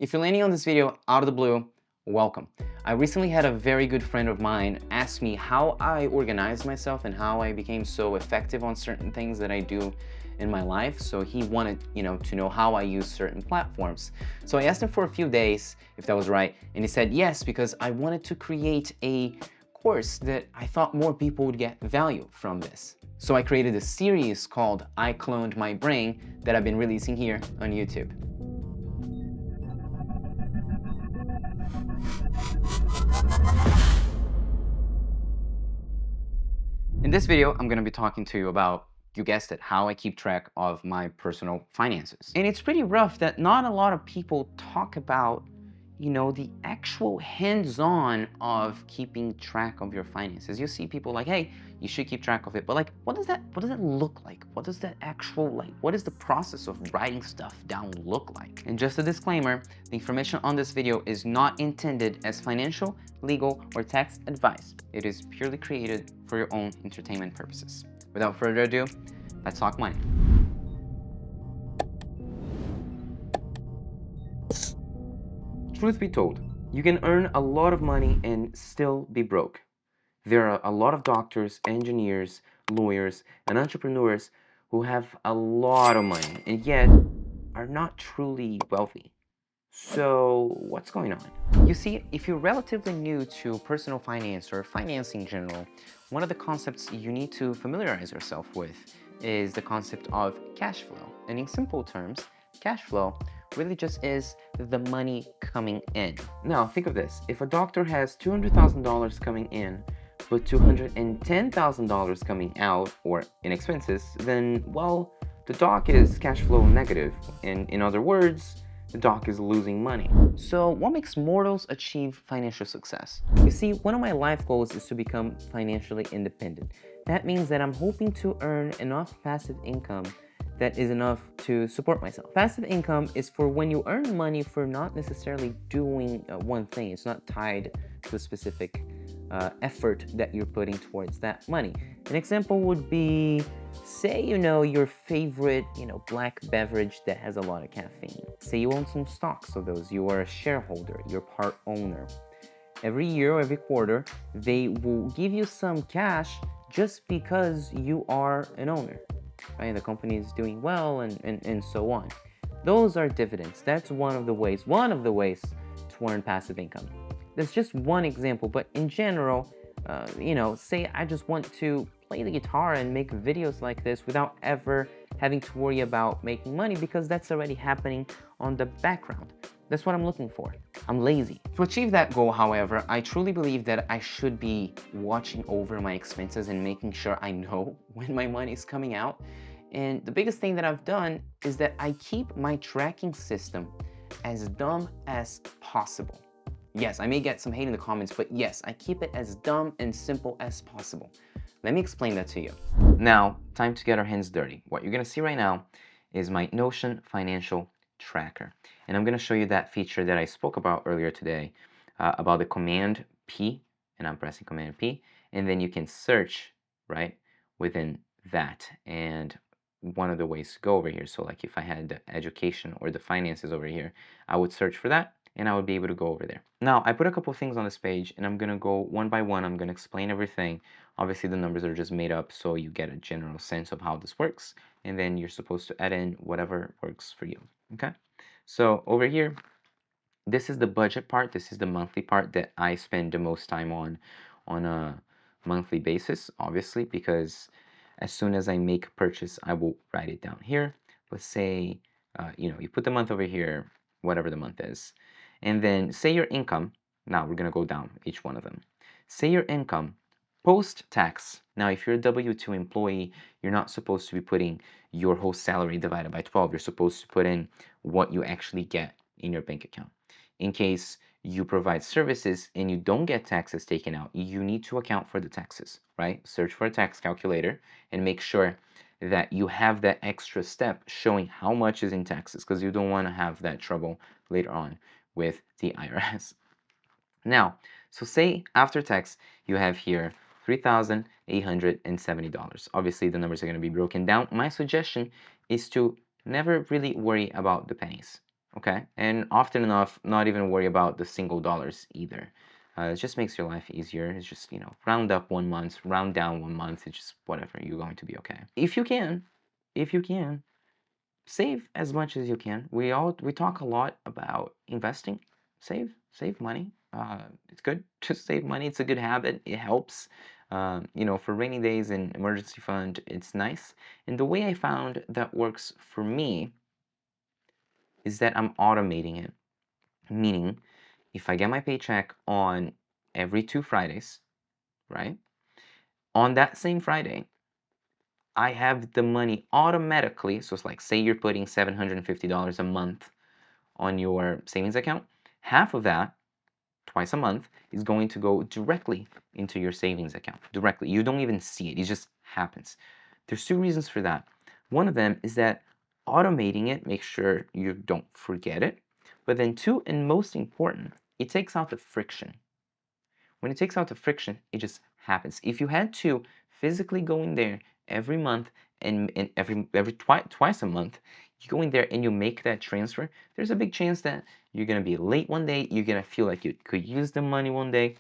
If you're landing on this video out of the blue, welcome. I recently had a very good friend of mine ask me how I organized myself and how I became so effective on certain things that I do in my life. So he wanted, to know how I use certain platforms. So I asked him for a few days if that was right, and he said yes, because I wanted to create a course that I thought more people would get value from this. So I created a series called I Cloned My Brain that I've been releasing here on YouTube. In this video, I'm going to be talking to you about, you guessed it, how I keep track of my personal finances. And it's pretty rough that not a lot of people talk about, the actual hands-on of keeping track of your finances. You see people like, hey, you should keep track of it. But like, what does that look like? What does that what is the process of writing stuff down look like? And just a disclaimer, the information on this video is not intended as financial, legal, or tax advice. It is purely created for your own entertainment purposes. Without further ado, let's talk money. Truth be told, you can earn a lot of money and still be broke. There are a lot of doctors, engineers, lawyers, and entrepreneurs who have a lot of money and yet are not truly wealthy. So what's going on? You see, if you're relatively new to personal finance or finance in general, one of the concepts you need to familiarize yourself with is the concept of cash flow. And in simple terms, cash flow really just is the money coming in. Now, think of this. If a doctor has $200,000 coming in, but $210,000 coming out, or in expenses, then, well, the doc is cash flow negative. And in other words, the doc is losing money. So what makes mortals achieve financial success? You see, one of my life goals is to become financially independent. That means that I'm hoping to earn enough passive income that is enough to support myself. Passive income is for when you earn money for not necessarily doing one thing. It's not tied to a specific effort that you're putting towards that money. An example would be, say your favorite black beverage that has a lot of caffeine. Say you own some stocks of those, you are a shareholder, you're part owner. Every year or every quarter, they will give you some cash just because you are an owner, right? The company is doing well and so on. Those are dividends. That's one of the ways to earn passive income. That's just one example, but in general, say I just want to play the guitar and make videos like this without ever having to worry about making money, because that's already happening on the background. That's what I'm looking for. I'm lazy. To achieve that goal, however, I truly believe that I should be watching over my expenses and making sure I know when my money is coming out. And the biggest thing that I've done is that I keep my tracking system as dumb as possible. Yes, I may get some hate in the comments, but yes, I keep it as dumb and simple as possible. Let me explain that to you. Now, time to get our hands dirty. What you're gonna see right now is my Notion financial tracker. And I'm gonna show you that feature that I spoke about earlier today, about the Command P, and I'm pressing Command P, and then you can search, right, within that. And one of the ways to go over here, so like if I had the education or the finances over here, I would search for that, and I would be able to go over there. Now, I put a couple things on this page, and I'm going to go one by one. I'm going to explain everything. Obviously, the numbers are just made up, so you get a general sense of how this works, and then you're supposed to add in whatever works for you, okay? So over here, this is the budget part. This is the monthly part that I spend the most time on a monthly basis, obviously, because as soon as I make a purchase, I will write it down here. But say, you put the month over here, whatever the month is. And then say your income, now we're going to go down each one of them. Say your income post-tax. Now, if you're a W-2 employee, you're not supposed to be putting your whole salary divided by 12. You're supposed to put in what you actually get in your bank account. In case you provide services and you don't get taxes taken out, you need to account for the taxes, right? Search for a tax calculator and make sure that you have that extra step showing how much is in taxes, because you don't want to have that trouble later on with the IRS. Now, so say after tax, you have here $3,870. Obviously, the numbers are going to be broken down. My suggestion is to never really worry about the pennies, okay? And often enough, not even worry about the single dollars either. It just makes your life easier. It's just, round up 1 month, round down 1 month. It's just whatever. You're going to be okay. If you can, save as much as you can. We talk a lot about investing. Save money. It's good to save money. It's a good habit. It helps. For rainy days and emergency fund, it's nice. And the way I found that works for me is that I'm automating it. Meaning, if I get my paycheck on every 2 Fridays, right? On that same Friday, I have the money automatically. So it's like, say you're putting $750 a month on your savings account. Half of that, twice a month, is going to go directly into your savings account. Directly. You don't even see it. It just happens. There's two reasons for that. One of them is that automating it makes sure you don't forget it. But then two, and most important, it takes out the friction. When it takes out the friction, it just happens. If you had to physically go in there every month and twice a month, you go in there and you make that transfer, there's a big chance that you're gonna be late one day, you're gonna feel like you could use the money one day.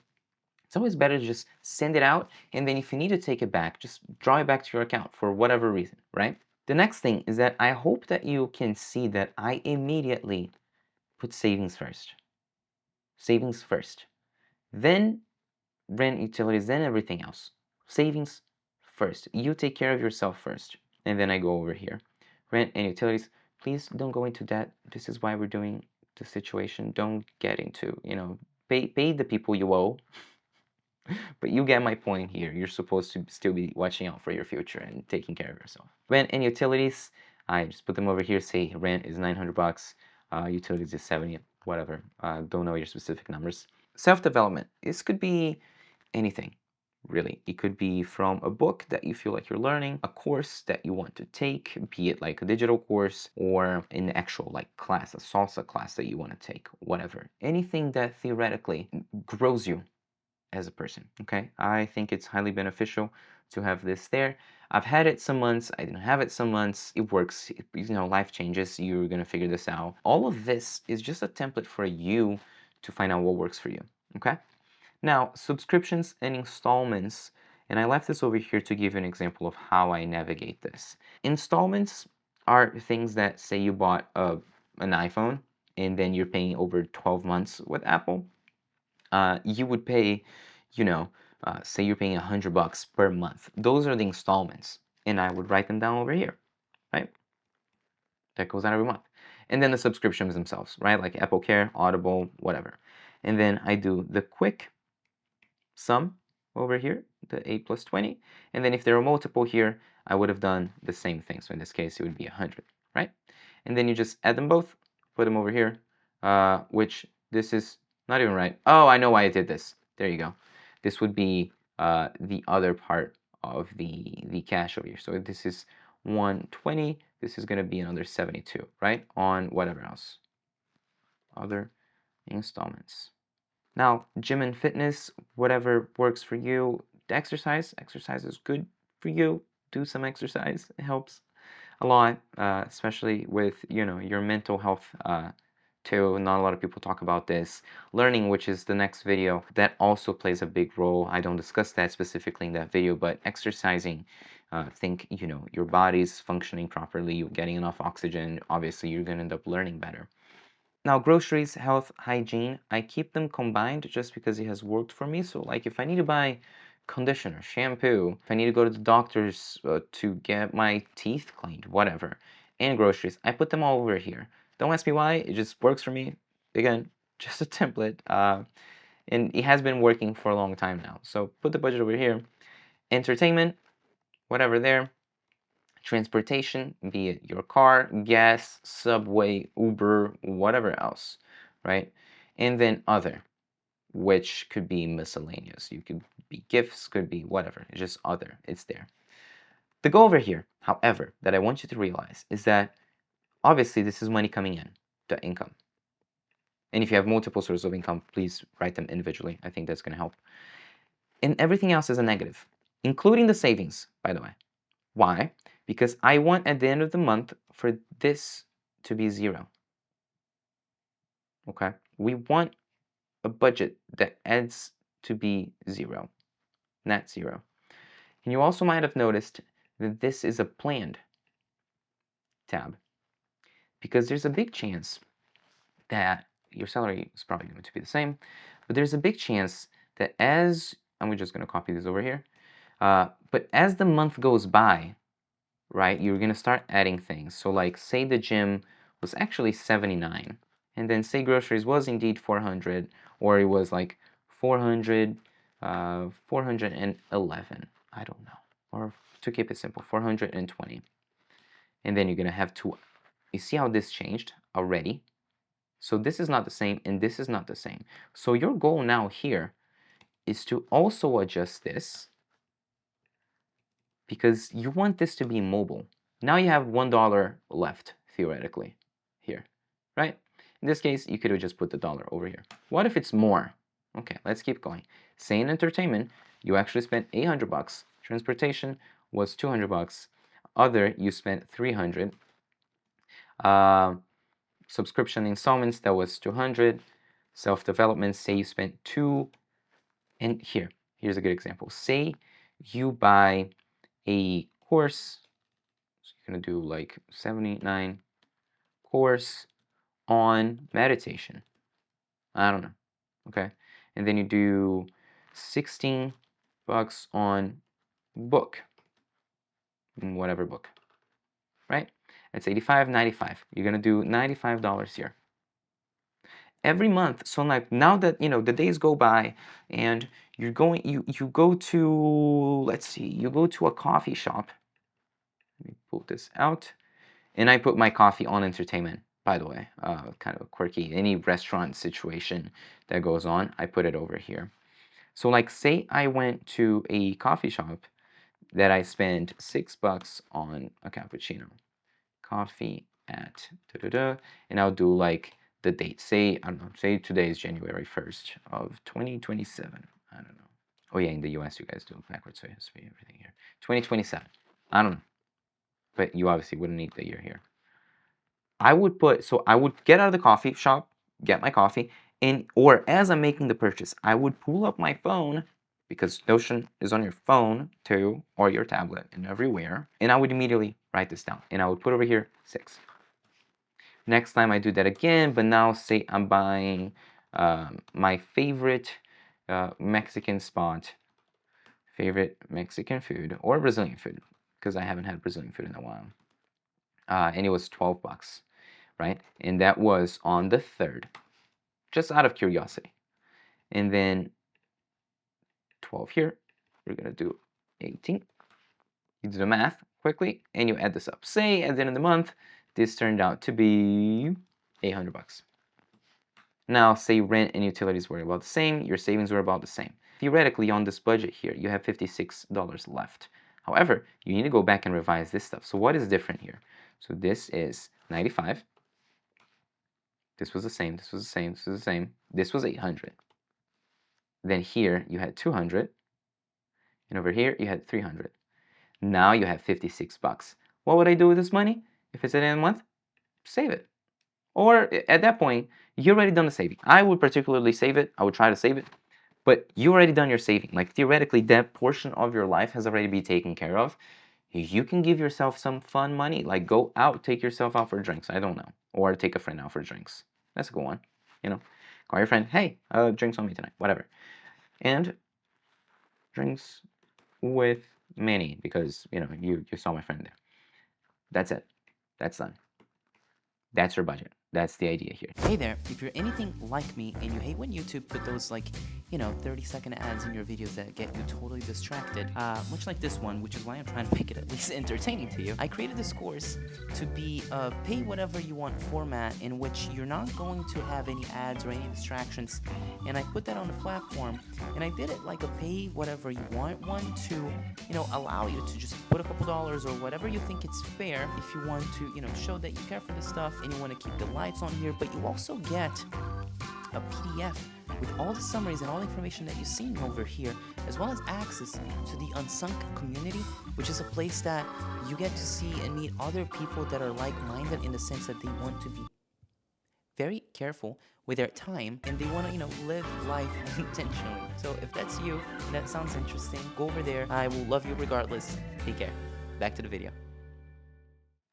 It's always better to just send it out, and then if you need to take it back, just draw it back to your account for whatever reason, right? The next thing is that I hope that you can see that I immediately put savings first. Savings first. Then rent, utilities, then everything else. Savings first. You take care of yourself first. And then I go over here. Rent and utilities. Please don't go into debt. This is why we're doing the situation. Don't get into, pay the people you owe. But you get my point here. You're supposed to still be watching out for your future and taking care of yourself. Rent and utilities. I just put them over here. Say rent is 900 bucks. Utilities is 70, whatever. Don't know your specific numbers. Self-development. This could be anything, really. It could be from a book that you feel like you're learning, a course that you want to take, be it like a digital course or an actual like class, a salsa class that you want to take, whatever. Anything that theoretically grows you as a person, okay? I think it's highly beneficial to have this there. I've had it some months, I didn't have it some months. It works, life changes, you're gonna figure this out. All of this is just a template for you to find out what works for you, okay? Now, subscriptions and installments, and I left this over here to give you an example of how I navigate this. Installments are things that, say you bought an iPhone and then you're paying over 12 months with Apple. You would pay, say you're paying 100 bucks per month. Those are the installments, and I would write them down over here, right? That goes out every month. And then the subscriptions themselves, right? Like Apple Care, Audible, whatever. And then I do the quick sum over here, the 8 plus 20. And then if there are multiple here, I would have done the same thing. So in this case, it would be 100, right? And then you just add them both, put them over here, which this is not even right. Oh, I know why I did this. There you go. This would be the other part of the cash over here. So this is 120. This is going to be another 72, right? On whatever else. Other installments. Now, gym and fitness, whatever works for you. Exercise is good for you. Do some exercise. It helps a lot, especially with, your mental health too. Not a lot of people talk about this. Learning, which is the next video, that also plays a big role. I don't discuss that specifically in that video, but exercising, think, your body's functioning properly, you're getting enough oxygen, obviously you're going to end up learning better. Now, groceries, health, hygiene, I keep them combined just because it has worked for me. So like if I need to buy conditioner, shampoo, if I need to go to the doctor's to get my teeth cleaned, whatever, and groceries, I put them all over here. Don't ask me why, it just works for me. Again, just a template. And it has been working for a long time now. So put the budget over here. Entertainment, whatever there. Transportation, be it your car, gas, subway, Uber, whatever else, right? And then other, which could be miscellaneous. You could be gifts, could be whatever. It's just other. It's there. The goal over here, however, that I want you to realize is that obviously this is money coming in, the income. And if you have multiple sources of income, please write them individually. I think that's going to help. And everything else is a negative, including the savings, by the way. Why? Because I want at the end of the month for this to be 0. okay? We want a budget that adds to be zero, net zero. And you also might have noticed that this is a planned tab because there's a big chance that your salary is probably going to be the same, but there's a big chance that as, and we're just going to copy this over here, but as the month goes by, right, you're going to start adding things. So like say the gym was actually 79, and then say groceries was indeed 400, or it was like 400, 411, I don't know, or to keep it simple, 420. And then you're going to have to, you see how this changed already? So this is not the same, and this is not the same. So your goal now here is to also adjust this because you want this to be mobile. Now you have $1 left, theoretically, here, right? In this case, you could have just put the dollar over here. What if it's more? Okay, let's keep going. Say in entertainment, you actually spent 800 bucks. Transportation was 200 bucks. Other, you spent 300. Subscription installments, that was 200. Self-development, say you spent 2. And here's a good example. Say you buy a course, so you're gonna do like 79 course on meditation. I don't know, okay? And then you do 16 bucks on book, whatever book, right? It's 85, 95. You're gonna do $95 here. Every month, so like now that the days go by and you're going, you go to, let's see, you go to a coffee shop. Let me pull this out. And I put my coffee on entertainment, by the way. Kind of quirky. Any restaurant situation that goes on, I put it over here. So like say I went to a coffee shop that I spent $6 on a cappuccino. Coffee at and I'll do like the date. Say, I don't know, say today is January 1st of 2027. I don't know. Oh yeah, in the US you guys do it backwards, so it has to be everything here. 2027. I don't know. But you obviously wouldn't need the year here. I would get out of the coffee shop, get my coffee, or as I'm making the purchase, I would pull up my phone because Notion is on your phone too, or your tablet and everywhere, and I would immediately write this down, and I would put over here 6. Next time I do that again, but now say I'm buying my favorite Mexican spot, favorite Mexican food, or Brazilian food, because I haven't had Brazilian food in a while, and it was 12 bucks. Right? And that was on the 3rd, just out of curiosity. And then 12 here, we're gonna do 18. You do the math quickly, and you add this up. Say at the end of the month, this turned out to be 800 bucks. Now, say rent and utilities were about the same, your savings were about the same. Theoretically, on this budget here, you have $56 left. However, you need to go back and revise this stuff. So what is different here? So this is 95. This was the same, this was the same, this was the same. This was 800. Then here you had 200. And over here you had 300. Now you have 56 bucks. What would I do with this money? If it's at the end of the month, save it. Or at that point, you already done the saving. I would particularly save it. I would try to save it. But you already done your saving. Like theoretically, that portion of your life has already been taken care of. You can give yourself some fun money. Like go out, take yourself out for drinks. I don't know. Or take a friend out for drinks. That's a good one. Call your friend. Hey, drinks on me tonight. Whatever. And drinks with Manny because, you saw my friend there. That's it. That's done. That's your budget. That's the idea here. Hey there, if you're anything like me and you hate when YouTube put those 30-second ads in your videos that get you totally distracted, much like this one, which is why I'm trying to make it at least entertaining to you, I created this course to be a pay whatever you want format in which you're not going to have any ads or any distractions, and I put that on the platform, and I did it like a pay whatever you want one to, allow you to just put a couple dollars or whatever you think it's fair if you want to, show that you care for this stuff and you want to keep the lights on here, but you also get a PDF with all the summaries and all the information that you've seen over here, as well as access to the Unsunk community, which is a place that you get to see and meet other people that are like-minded in the sense that they want to be very careful with their time and they want to, live life intentionally. So if that's you and that sounds interesting, go over there. I will love you regardless. Take care. Back to the video.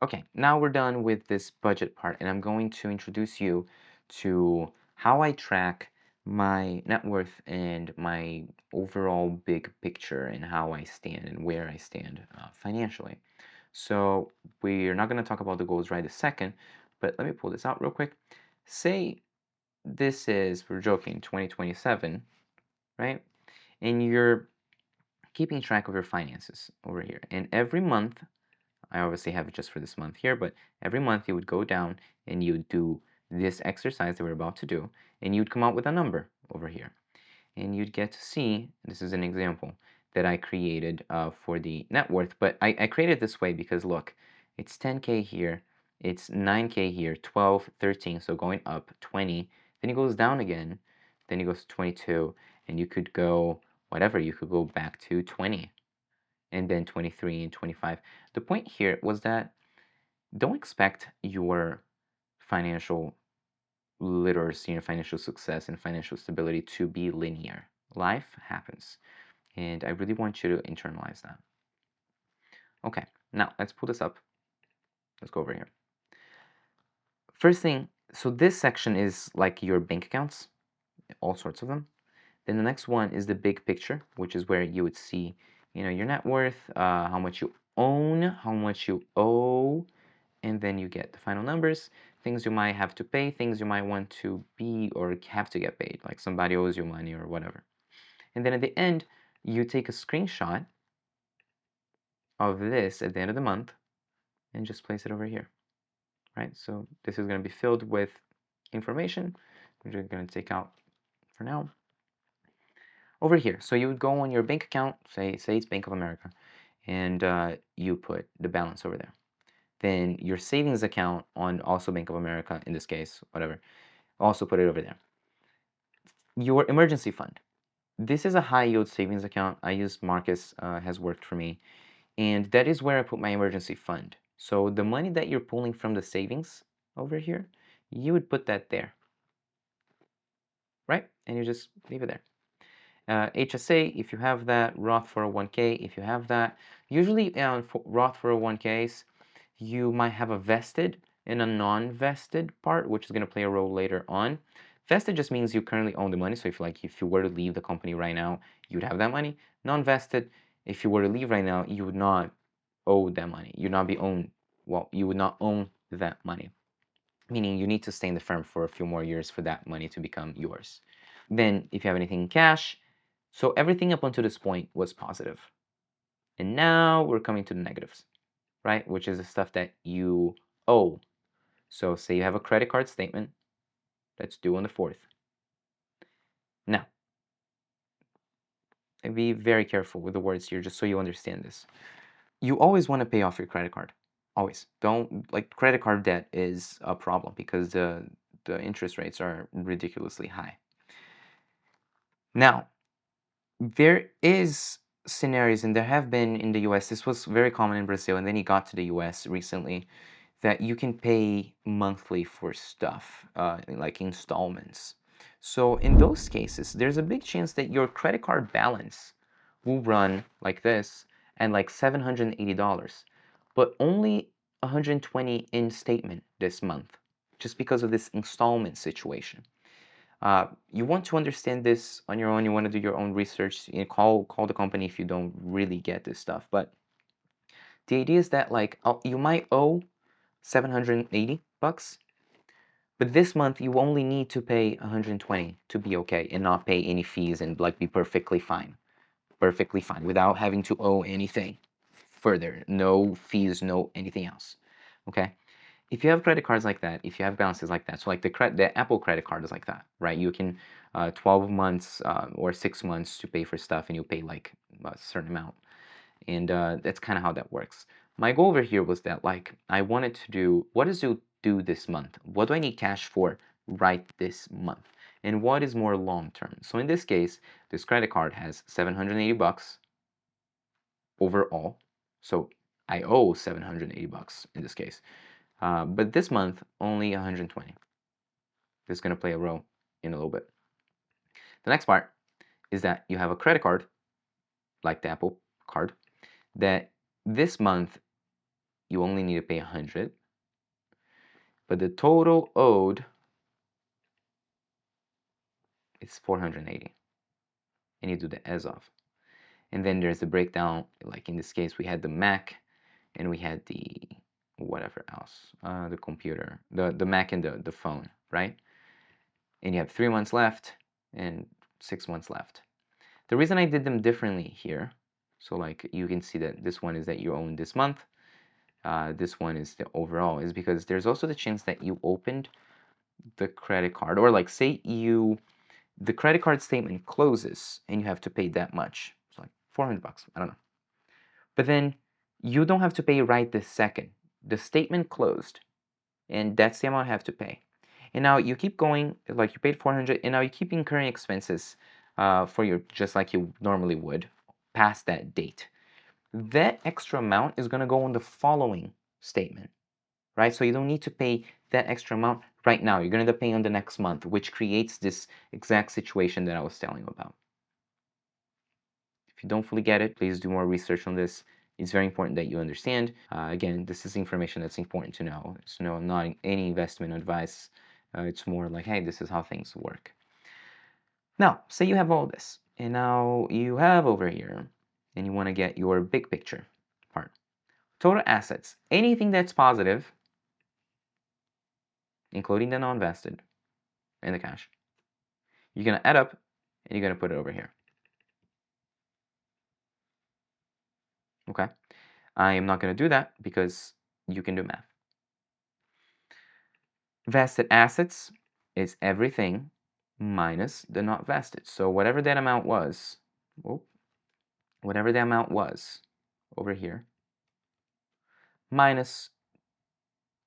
Okay, now we're done with this budget part, and I'm going to introduce you to how I track my net worth and my overall big picture and how I stand and where I stand financially. So we're not going to talk about the goals right this second, but let me pull this out real quick. Say this is, we're joking, 2027, right? And you're keeping track of your finances over here. And every month, I obviously have it just for this month here, but every month you would go down and you would do this exercise that we're about to do, and you'd come out with a number over here. And you'd get to see, this is an example that I created for the net worth, but I created this way because look, it's 10K here, it's 9K here, 12, 13, so going up 20, then it goes down again, then it goes to 22, and you could go, whatever, you could go back to 20, and then 23 and 25. The point here was that don't expect your financial literacy and financial success and financial stability to be linear. Life happens, and I really want you to internalize that. Okay, now let's pull this up. Let's go over here. First thing, so this section is like your bank accounts, all sorts of them. Then the next one is the big picture, which is where you would see, your net worth, how much you own, how much you owe, and then you get the final numbers, things you might have to pay, things you might want to be or have to get paid, like somebody owes you money or whatever. And then at the end, you take a screenshot of this at the end of the month and just place it over here, right? So this is going to be filled with information, which we're going to take out for now. Over here, so you would go on your bank account, say it's Bank of America, and you put the balance over there. Then your savings account on also Bank of America, in this case, whatever, also put it over there. Your emergency fund. This is a high yield savings account. I use Marcus, has worked for me. And that is where I put my emergency fund. So the money that you're pulling from the savings over here, you would put that there, right? And you just leave it there. HSA, if you have that, Roth 401k, if you have that. Usually for Roth 401ks, you might have a vested and a non-vested part, which is going to play a role later on. Vested just means you currently own the money. So if you were to leave the company right now, you'd have that money. Non-vested, if you were to leave right now, you would not owe that money. You'd not be owned. Well, you would not own that money, meaning you need to stay in the firm for a few more years for that money to become yours. Then, if you have anything in cash, so everything up until this point was positive. And now we're coming to the negatives, right? Which is the stuff that you owe. So say you have a credit card statement that's due on the 4th. Now, and be very careful with the words here just so you understand this. You always want to pay off your credit card. Always. Don't, like, credit card debt is a problem because the interest rates are ridiculously high. Now, there is scenarios, and there have been in the US, this was very common in Brazil, and then it got to the US recently, that you can pay monthly for stuff, like installments. So in those cases, there's a big chance that your credit card balance will run like this and like $780, but only 120 in statement this month, just because of this installment situation. You want to understand this on your own. You want to do your own research. Call the company if you don't really get this stuff. But the idea is that like you might owe 780 bucks, but this month you only need to pay 120 to be okay and not pay any fees and like be perfectly fine without having to owe anything further. No fees, no anything else. Okay. If you have credit cards like that, if you have balances like that, so like the Apple credit card is like that, right? You can 12 months or 6 months to pay for stuff, and you pay like a certain amount, and that's kind of how that works. My goal over here was that like I wanted to do what does it do this month? What do I need cash for right this month? And what is more long term? So in this case, this credit card has 780 bucks overall. So I owe 780 bucks in this case. But this month, only 120. This is going to play a role in a little bit. The next part is that you have a credit card, like the Apple card, that this month you only need to pay 100, but the total owed is 480, and you do the as of. And then there's the breakdown, like in this case, we had the Mac, and we had the whatever else, the computer, the Mac and the phone, right? And you have 3 months left and 6 months left. The reason I did them differently here, so like you can see that this one is that you own this month, this one is the overall, is because there's also the chance that you opened the credit card, or like say the credit card statement closes and you have to pay that much. It's like 400 bucks, I don't know. But then you don't have to pay right this second. The statement closed and that's the amount I have to pay. And now you keep going, like you paid 400, and now you keep incurring expenses for your, just like you normally would, past that date. That extra amount is going to go on the following statement, right? So you don't need to pay that extra amount right now. You're going to end up paying on the next month, which creates this exact situation that I was telling you about. If you don't fully get it, please do more research on this. It's very important that you understand. Again, this is information that's important to know. It's not any investment advice. It's more like, hey, this is how things work. Now, say you have all this, and now you have over here, and you want to get your big picture part. Total assets, anything that's positive, including the non-vested and the cash, you're going to add up, and you're going to put it over here. Okay? I am not going to do that because you can do math. Vested assets is everything minus the not vested. So whatever that amount was, whatever the amount was over here, minus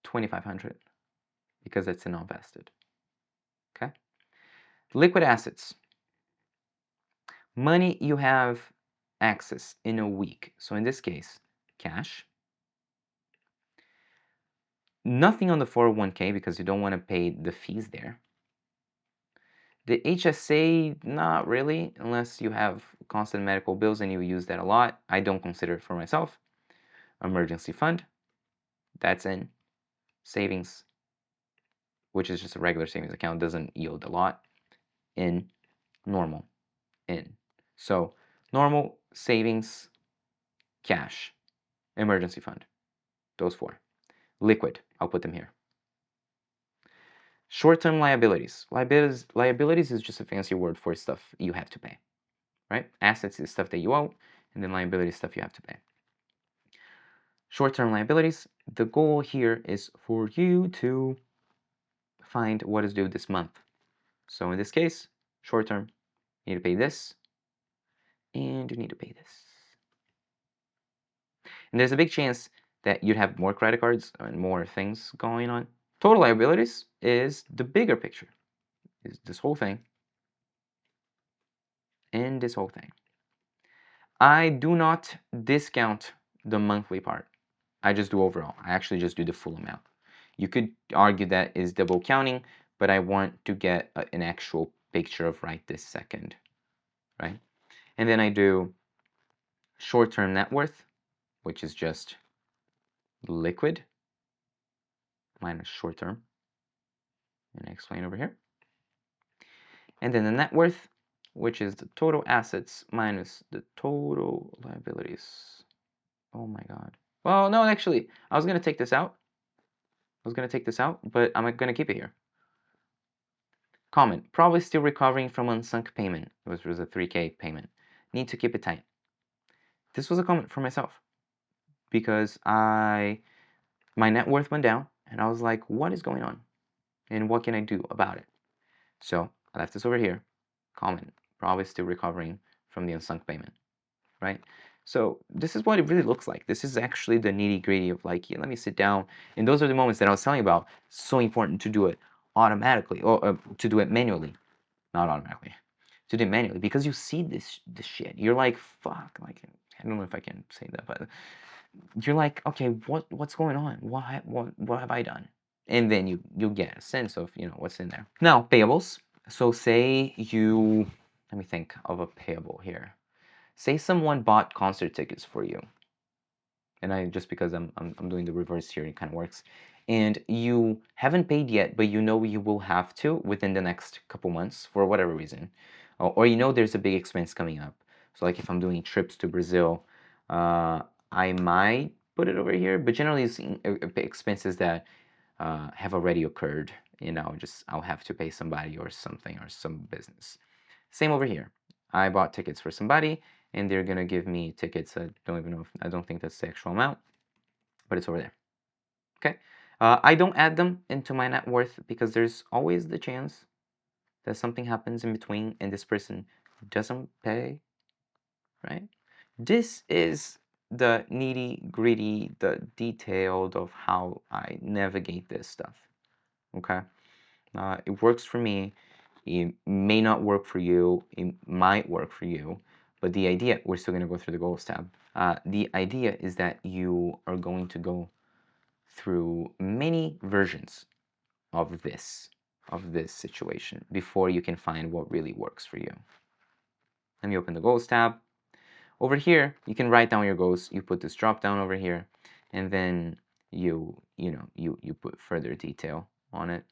2,500 because it's a non-vested. Okay? Liquid assets. Money you have access in a week. So in this case, cash. Nothing on the 401k because you don't want to pay the fees there. The HSA, not really, unless you have constant medical bills and you use that a lot. I don't consider it for myself. Emergency fund, that's in. Savings, which is just a regular savings account, doesn't yield a lot. In. Normal, in. So normal, savings, cash, emergency fund, those four. Liquid, I'll put them here. Short-term liabilities. Liabilities is just a fancy word for stuff you have to pay, right? Assets is stuff that you owe, and then liability is stuff you have to pay. Short-term liabilities, the goal here is for you to find what is due this month. So in this case, short-term, you need to pay this, and you need to pay this. And there's a big chance that you'd have more credit cards and more things going on. Total liabilities is the bigger picture, is this whole thing and this whole thing. I do not discount the monthly part. I just do overall. I actually just do the full amount. You could argue that is double counting, but I want to get an actual picture of right this second, right? And then I do short-term net worth, which is just liquid minus short-term. And I explain over here. And then the net worth, which is the total assets minus the total liabilities. Oh my God. Well, no, actually, I was going to take this out. But I'm going to keep it here. Comment, probably still recovering from unsunk payment. It was a 3K payment. Need to keep it tight. This was a comment for myself because my net worth went down and I was like, what is going on? And what can I do about it? So I left this over here. Comment, probably still recovering from the unsunk payment, right? So this is what it really looks like. This is actually the nitty gritty of like, yeah, let me sit down. And those are the moments that I was telling you about. So important to do it automatically or to do it manually, not automatically, to do it manually because you see this shit. You're like, fuck, like I don't know if I can say that, but you're like, okay, what's going on? What have I done? and then you'll get a sense of, you know, what's in there. Now, payables. So say you, let me think of a payable here. Say someone bought concert tickets for you, and I, just because I'm doing the reverse here, it kind of works. And you haven't paid yet, but you know you will have to within the next couple months for whatever reason, or you know there's a big expense coming up. So like if I'm doing trips to Brazil, I might put it over here, but generally it's expenses that have already occurred. You know, just I'll have to pay somebody or something or some business. Same over here. I bought tickets for somebody, and they're gonna give me tickets. I don't even know if, I don't think that's the actual amount, but it's over there. Okay. I don't add them into my net worth because there's always the chance that something happens in between and this person doesn't pay, right? This is the nitty gritty, the detailed of how I navigate this stuff. Okay. It works for me. It may not work for you. It might work for you. But the idea, we're still going to go through the goals tab. The idea is that you are going to go through many versions of this situation before you can find what really works for you. Let me open the goals tab. Over here, you can write down your goals. You put this drop down over here, and then you put further detail on it,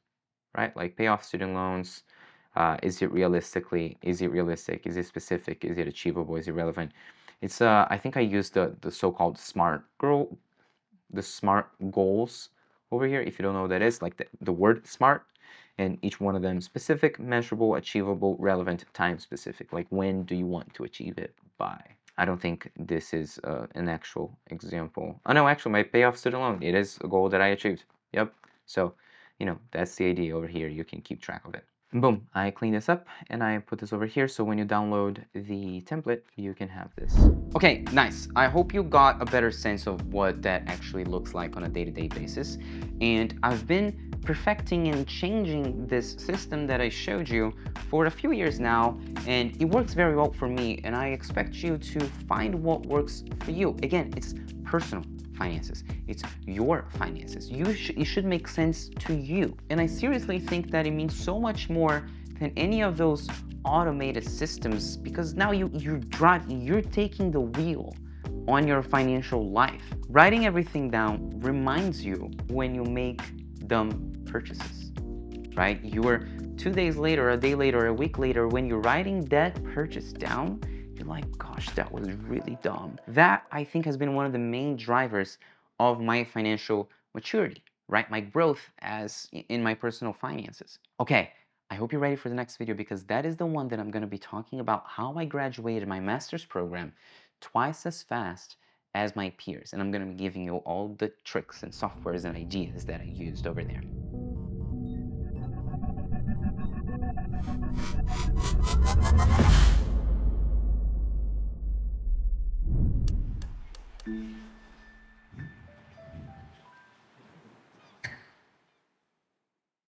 right? Like pay off student loans. Is it realistic? Is it specific? Is it achievable? Is it relevant? It's I think I used the so-called smart goals over here. If you don't know what that is, like the word smart, and each one of them specific, measurable, achievable, relevant, time specific. Like when do you want to achieve it by? I don't think this is an actual example. Oh no, actually my pay off student loan, it is a goal that I achieved. Yep. So, that's the idea over here. You can keep track of it. Boom, I clean this up and I put this over here so when you download the template, you can have this. Okay, nice. I hope you got a better sense of what that actually looks like on a day-to-day basis. And I've been perfecting and changing this system that I showed you for a few years now, and it works very well for me, and I expect you to find what works for you. Again, it's personal finances. It's your finances. It should make sense to you. And I seriously think that it means so much more than any of those automated systems, because now you're taking the wheel on your financial life. Writing everything down reminds you when you make dumb purchases, right? You are 2 days later, a day later, a week later, when you're writing that purchase down, you're like, gosh, that was really dumb. That, I think, has been one of the main drivers of my financial maturity, right? My growth in my personal finances. Okay, I hope you're ready for the next video, because that is the one that I'm going to be talking about how I graduated my master's program twice as fast as my peers. And I'm going to be giving you all the tricks and softwares and ideas that I used over there.